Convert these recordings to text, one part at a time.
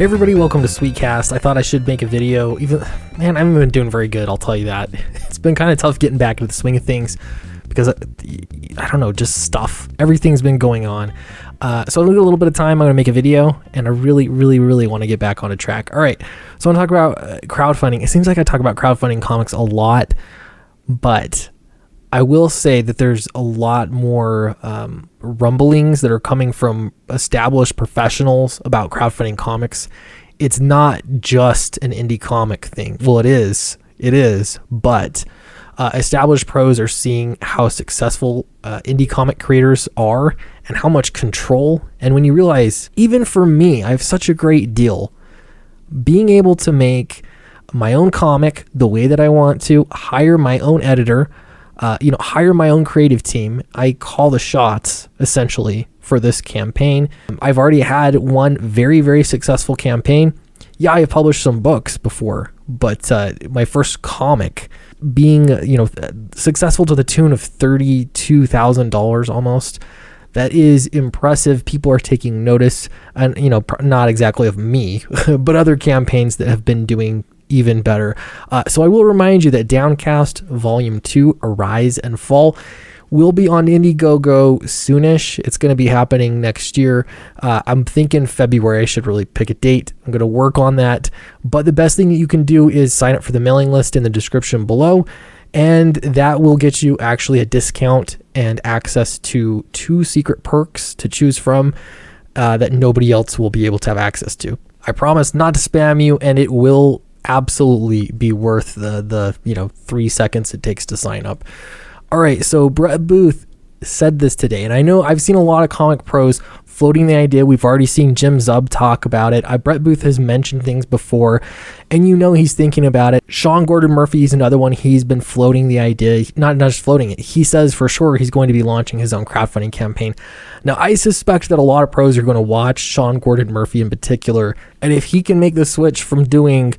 Hey everybody, welcome to Sweetcast. I thought I should make a video. I haven't been doing very good, I'll tell you that. It's been kind of tough getting back into the swing of things because, I don't know, just stuff. Everything's been going on. So I'm going to get a little bit of time. I'm going to make a video, and I really want to get back on a track. All right, so I want to talk about crowdfunding. It seems like I talk about crowdfunding comics a lot, but I will say that there's a lot more rumblings that are coming from established professionals about crowdfunding comics. It's not just an indie comic thing. Well, it is, but established pros are seeing how successful indie comic creators are and how much control. And when you realize, even for me, I have such a great deal. Being able to make my own comic the way that I want to, hire my own editor, hire my own creative team. I call the shots, essentially, for this campaign. I've already had one very successful campaign. Yeah, I have published some books before, but my first comic being, successful to the tune of $32,000 almost. That is impressive. People are taking notice, and, not exactly of me, but other campaigns that have been doing even better. So I will remind you that Downcast Volume 2, Arise and Fall, will be on IndieGoGo soonish. It's going to be happening next year. I'm thinking February. I should really pick a date. I'm going to work on that. But the best thing that you can do is sign up for the mailing list in the description below, and that will get you actually a discount and access to 2 secret perks to choose from that nobody else will be able to have access to. I promise not to spam you, and it will absolutely be worth the 3 seconds it takes to sign up. All right, so Brett Booth said this today, and I know I've seen a lot of comic pros floating the idea. We've already seen Jim Zub talk about it. Brett Booth has mentioned things before, and he's thinking about it. Sean Gordon Murphy is another one. He's been floating the idea, not just floating it. He says for sure he's going to be launching his own crowdfunding campaign. Now, I suspect that a lot of pros are going to watch Sean Gordon Murphy in particular, and if he can make the switch from doing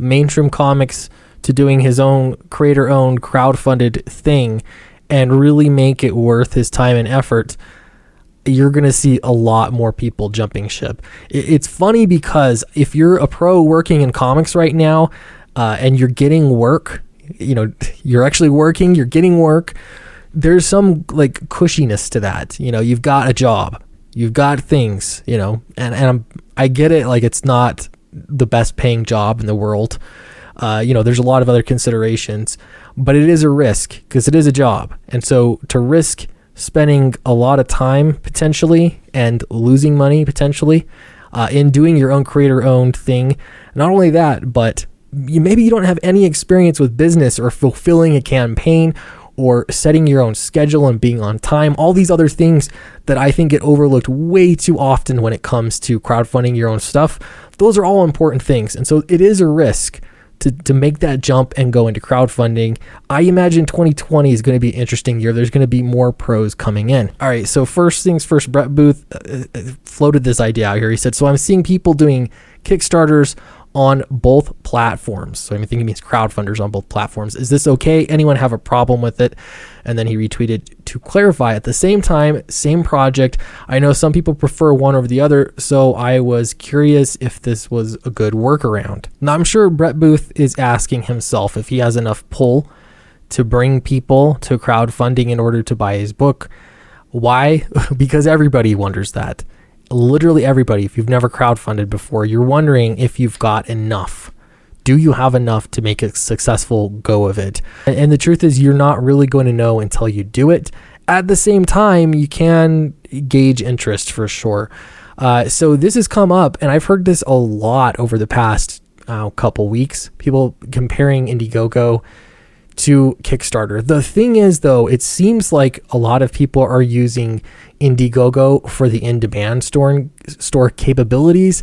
mainstream comics to doing his own creator-owned crowdfunded thing and really make it worth his time and effort, you're going to see a lot more people jumping ship. It's funny because if you're a pro working in comics right now and you're getting work, you're actually working, you're getting work, there's some cushiness to that. You've got a job, you've got things, and I get it. It's not the best paying job in the world. There's a lot of other considerations, but it is a risk because it is a job. And so to risk spending a lot of time potentially and losing money potentially in doing your own creator owned thing. Not only that, but maybe you don't have any experience with business or fulfilling a campaign or setting your own schedule and being on time, all these other things that I think get overlooked way too often when it comes to crowdfunding your own stuff. Those are all important things. And so it is a risk to make that jump and go into crowdfunding. I imagine 2020 is going to be an interesting year. There's going to be more pros coming in. All right, so first things first, Brett Booth floated this idea out here. He said, so I'm seeing people doing Kickstarters on both platforms. So I think he means crowdfunders on both platforms. Is this okay? Anyone have a problem with it? And then he retweeted, to clarify, at the same time, same project. I know some people prefer one over the other, so I was curious if this was a good workaround. Now, I'm sure Brett Booth is asking himself if he has enough pull to bring people to crowdfunding in order to buy his book. Why? Because everybody wonders that. Literally everybody. If you've never crowdfunded before, you're wondering if you've got enough. Do you have enough to make a successful go of it? And the truth is, you're not really going to know until you do it. At the same time, you can gauge interest for sure. So this has come up, and I've heard this a lot over the past couple weeks. People comparing IndieGoGo to Kickstarter. The thing is, though, it seems like a lot of people are using IndieGoGo for the in-demand store capabilities,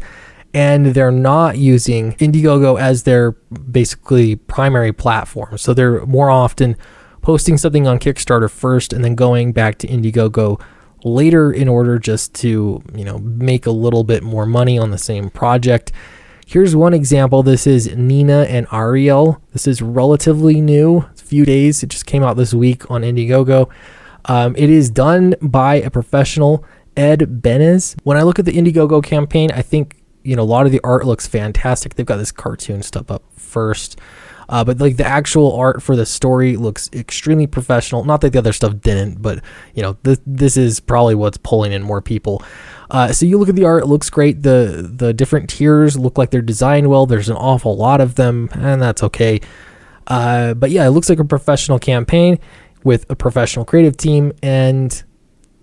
and they're not using IndieGoGo as their basically primary platform. So they're more often posting something on Kickstarter first and then going back to IndieGoGo later in order just to, make a little bit more money on the same project. Here's one example. This is Nina and Ariel. This is relatively new. It's a few days. It just came out this week on IndieGoGo. It is done by a professional, Ed Benez. When I look at the IndieGoGo campaign, I think a lot of the art looks fantastic. They've got this cartoon stuff up first. But like the actual art for the story looks extremely professional. Not that the other stuff didn't, but this is probably what's pulling in more people. So you look at the art, it looks great. The different tiers look like they're designed well. There's an awful lot of them, and that's okay. But yeah, it looks like a professional campaign with a professional creative team, and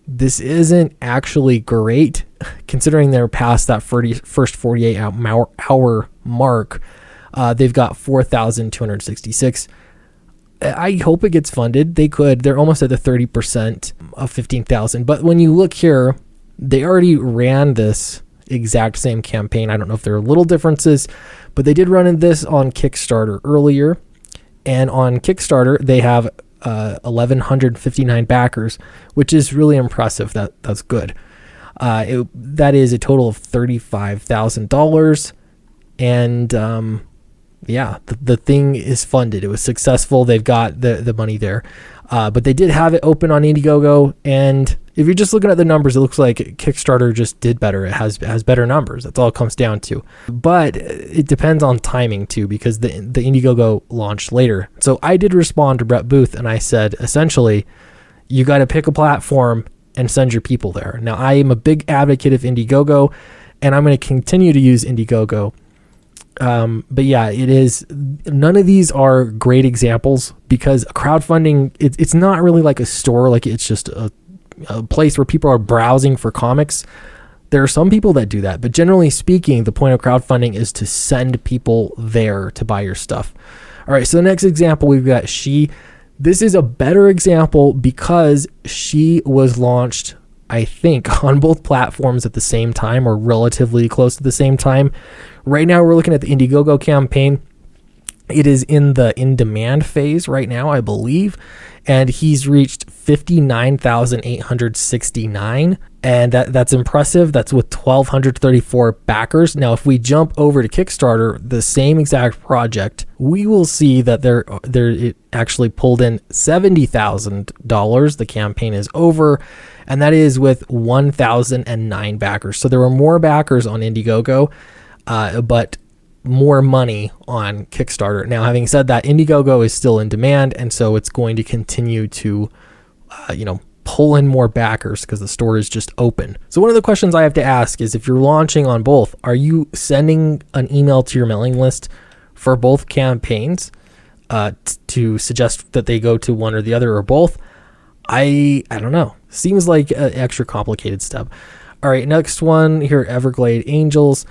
this isn't actually great considering they're past that first 48 hour mark. They've got 4,266. I hope it gets funded. They could. They're almost at the 30% of 15,000. But when you look here, they already ran this exact same campaign. I don't know if there are little differences, but they did run this on Kickstarter earlier. And on Kickstarter, they have 1,159 backers, which is really impressive. That's good. That is a total of $35,000. And yeah, the thing is funded. It was successful. They've got the money there. But they did have it open on IndieGoGo. And if you're just looking at the numbers, it looks like Kickstarter just did better. It has better numbers. That's all it comes down to. But it depends on timing too, because the IndieGoGo launched later. So I did respond to Brett Booth and I said, essentially, you got to pick a platform and send your people there. Now, I am a big advocate of IndieGoGo, and I'm going to continue to use IndieGoGo. But yeah, none of these are great examples because crowdfunding, it's not really like a store. Like it's just a place where people are browsing for comics. There are some people that do that, but generally speaking, the point of crowdfunding is to send people there to buy your stuff. All right. So the next example, we've got She. This is a better example because She was launched, I think, on both platforms at the same time or relatively close to the same time. Right now, we're looking at the IndieGoGo campaign. It is in the in-demand phase right now, I believe, and he's reached 59,869, and that's impressive. That's with 1,234 backers. Now, if we jump over to Kickstarter, the same exact project, we will see that it actually pulled in $70,000. The campaign is over, and that is with 1,009 backers. So there were more backers on IndieGoGo, but more money on Kickstarter. Now, having said that, IndieGoGo is still in demand, and so it's going to continue to, pull in more backers because the store is just open. So one of the questions I have to ask is, if you're launching on both, are you sending an email to your mailing list for both campaigns to suggest that they go to one or the other or both? I don't know. Seems like an extra complicated step. All right, next one here, Everglade Angels.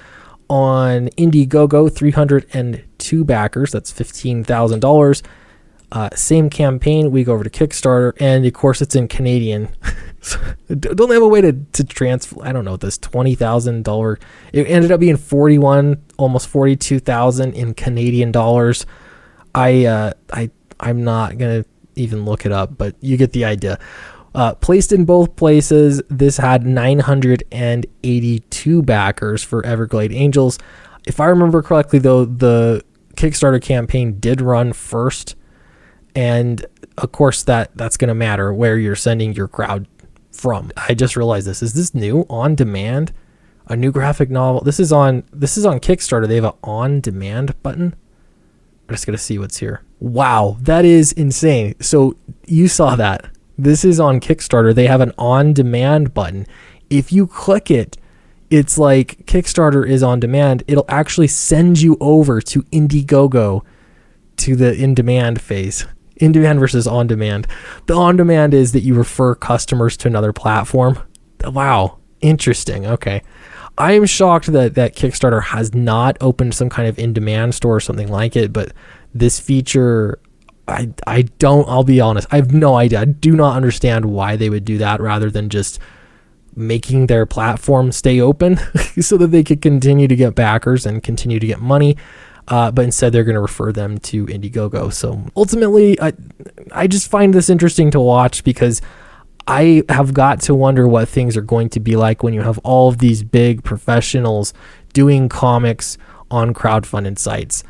On IndieGoGo, 302 backers. That's $15,000. Same campaign. We go over to Kickstarter, and of course, it's in Canadian. Don't they have a way to transfer? I don't know, this $20,000. It ended up being almost 42,000 in Canadian dollars. I'm not gonna even look it up, but you get the idea. Placed in both places, this had 982 backers for Everglade Angels. If I remember correctly, though, the Kickstarter campaign did run first, and of course that's going to matter where you're sending your crowd from. I just realized this. Is this new? On demand? A new graphic novel? This is on Kickstarter. They have an on demand button. I'm just going to see what's here. Wow, that is insane. So you saw that. This is on Kickstarter. They have an on-demand button. If you click it, it's like Kickstarter is on demand. It'll actually send you over to IndieGoGo to the in-demand phase. In-demand versus on-demand. The on-demand is that you refer customers to another platform. Wow. Interesting. Okay. I am shocked that Kickstarter has not opened some kind of in-demand store or something like it, but this feature... I'll be honest, I have no idea. I do not understand why they would do that rather than just making their platform stay open so that they could continue to get backers and continue to get money. But instead they're going to refer them to IndieGoGo. So ultimately, I just find this interesting to watch because I have got to wonder what things are going to be like when you have all of these big professionals doing comics on crowdfunded sites.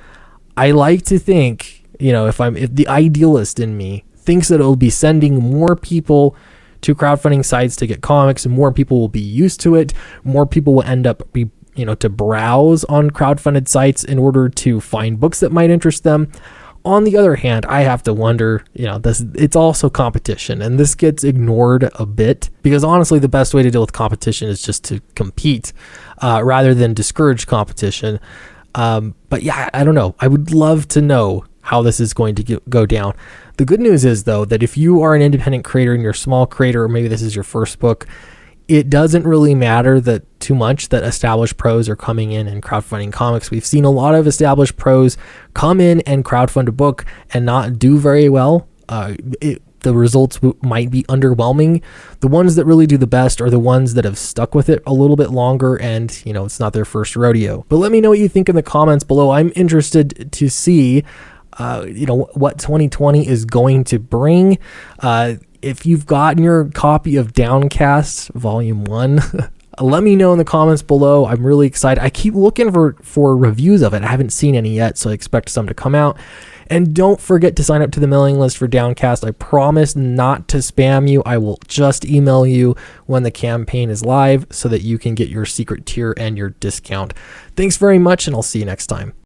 I like to think, if the idealist in me thinks that it'll be sending more people to crowdfunding sites to get comics, and more people will be used to it, more people will end up to browse on crowdfunded sites in order to find books that might interest them. On the other hand, I have to wonder, it's also competition, and this gets ignored a bit because honestly, the best way to deal with competition is just to compete rather than discourage competition. But yeah, I don't know. I would love to know how this is going to go down. The good news is, though, that if you are an independent creator and you're a small creator, or maybe this is your first book, it doesn't really matter too much that established pros are coming in and crowdfunding comics. We've seen a lot of established pros come in and crowdfund a book and not do very well. The results might be underwhelming. The ones that really do the best are the ones that have stuck with it a little bit longer and, it's not their first rodeo. But let me know what you think in the comments below. I'm interested to see, what 2020 is going to bring. If you've gotten your copy of Downcast Volume 1, let me know in the comments below. I'm really excited. I keep looking for reviews of it. I haven't seen any yet, so I expect some to come out. And don't forget to sign up to the mailing list for Downcast. I promise not to spam you. I will just email you when the campaign is live so that you can get your secret tier and your discount. Thanks very much, and I'll see you next time.